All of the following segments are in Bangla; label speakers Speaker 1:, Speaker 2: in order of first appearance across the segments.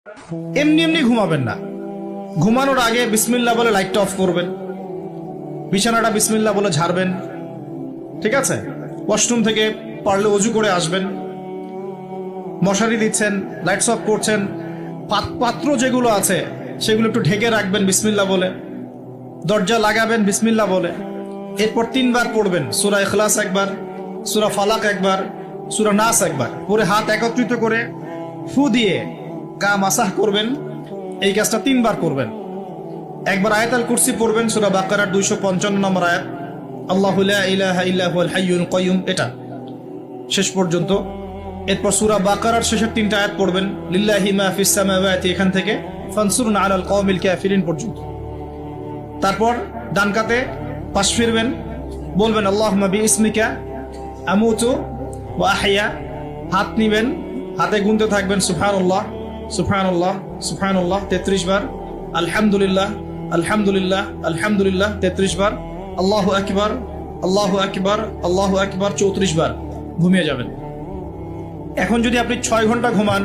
Speaker 1: এমনি এমনি ঘুমাবেন না। ঘুমানোর আগে বিসমিল্লাহ বলে লাইটটা অফ করবেন, বিছানাটা বিসমিল্লাহ বলে ঝাড়বেন, ঠিক আছে? ওয়াশরুম থেকে পারলে অজু করে আসবেন। মশারি দিচ্ছেন, লাইটস অফ করছেন, পাত্র যেগুলো আছে সেগুলো একটু ঢেকে রাখবেন বিসমিল্লাহ বলে, দরজা লাগাবেন বিসমিল্লাহ বলে। এরপর 3 বার পড়বেন সূরা ইখলাস একবার, সূরা ফালাক একবার, সূরা নাস একবার, পরে হাত একত্রিত করে ফু দিয়ে গা মাসাহ করবেন। এই কাজটা 3 বার করবেন। একবার আয়াতুল কুরসি পড়বেন, সূরা বাকারার 255 নম্বর আয়াত, আল্লাহু লা ইলাহা ইল্লা হুয়াল হাইয়ুল কাইয়ুম, এটা শেষ পর্যন্ত। এরপর সূরা বাকারার শেষের 3টা আয়াত পড়বেন, লিল্লাহি মা ফিস সামাওয়াতি, এখান থেকে ফানসুরনা আলাল কওমিল কাফিরিন পর্যন্ত। তারপর ডান কাতে পাশ ফিরবেন, বলবেন আল্লাহুম্মা বিইসমিকা আমুতু ওয়া আহইয়া। হাত নিবেন, হাতে গুনতে থাকবেন সুবহানাল্লাহ সুবহানাল্লাহ সুবহানাল্লাহ 33 বার, আলহামদুলিল্লাহ আলহামদুলিল্লাহ আলহামদুলিল্লাহ 33 বার, আল্লাহু আকবার আল্লাহু আকবার আল্লাহু আকবার 34 বার। ঘুমিয়ে যাবেন। এখন যদি আপনি 6 ঘন্টা ঘুমান,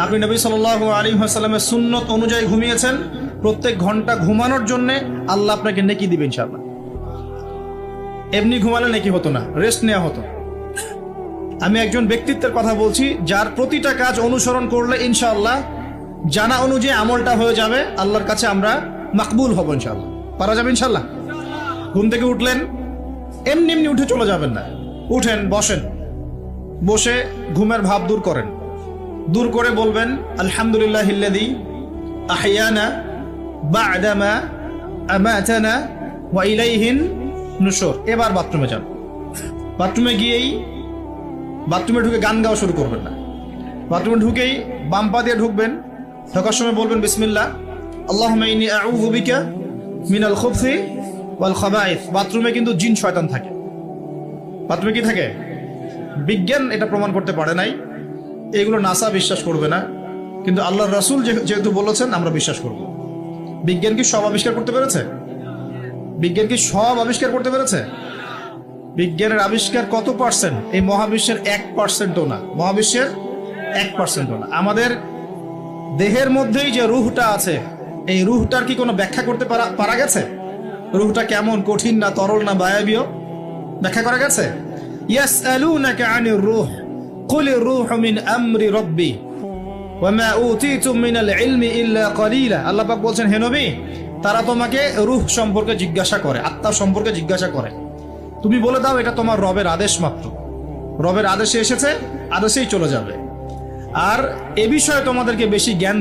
Speaker 1: আপনি নবী সাল্লাল্লাহু আলাইহি ওয়াসাল্লামের সুন্নত অনুযায়ী ঘুমিয়েছেন, প্রত্যেক ঘন্টা ঘুমানোর জন্য আল্লাহ আপনাকে নেকি দিবেন ইনশাআল্লাহ। এমনি ঘুমালে নেকি হতো না, রেস্ট নেওয়া হতো। আমি একজন ব্যক্তিত্বের কথা বলছি, যার প্রতিটা কাজ অনুসরণ করলে ইনশাআল্লাহ জানা অনুযায়ী আমলটা হয়ে যাবে, আল্লাহর কাছে আমরা মাকবুল হব ইনশাআল্লাহ। পারা যাবে ইনশাআল্লাহ। ঘুম থেকে উঠলেন, এমনি এমনি উঠে চলে যাবেন না। উঠেন, বসেন, বসে ঘুমের ভাব দূর করেন, দূর করে বলবেন আলহামদুলিল্লাহিল্লাযী আহইয়ানা বা'দা মা আমাতানা ওয়া ইলাইহিন নুশুর। এবার বাথরুমে যান। বাথরুমে গিয়েই বাথরুমে ঢুকে গান গাওয়া শুরু করবেন না। বাথরুমে ঢুকেই বাম পা দিয়ে ঢুকবেন, ঢোকার সময় বলবেন বিসমিল্লাহ আল্লাহুম্মা ইন্নী আউযু বিকা মিনাল খুবসি ওয়াল খাবাইস। বাথরুমে কিন্তু জিন শয়তান থাকে। বাথরুমে কি থাকে? বিজ্ঞান এটা প্রমাণ করতে পারে নাই, এগুলো নাসা বিশ্বাস করবে না, কিন্তু আল্লাহর রাসূল যেহেতু বলেছেন আমরা বিশ্বাস করব। বিজ্ঞান কি সব আবিষ্কার করতে পেরেছে? বিজ্ঞান কি সব আবিষ্কার করতে পেরেছে? বিজ্ঞানের আবিষ্কার কত পার্সেন্ট? এই মহাবিশ্বের 1%ও না। মহাবিশ্বের 1%ও না। আমাদের দেহের মধ্যেই যে রুহটা আছে, এই রুহটার কি কোনো ব্যাখ্যা করতে পারা গেছে? রুহটা কেমন, কঠিন না তরল না বায়বীয়, ব্যাখ্যা করা গেছে? ইয়াসআলুনাকা আনির রূহ কুলির রূহু মিন আমরি রাব্বি ওয়া মা উতীতুম মিনাল ইলমি ইল্লা কলিলা। আল্লাহ পাক বলছেন, হে নবী, তারা তোমাকে রূহ সম্পর্কে জিজ্ঞাসা করে, আত্মা সম্পর্কে জিজ্ঞাসা করে, তুমি বলে দাও এটা তোমার রবের আদেশ মাত্র। রবের আদেশে এসেছে, আদেশেই চলে যাবে। আর এ বিষয়ে তোমাদেরকে বেশি জ্ঞান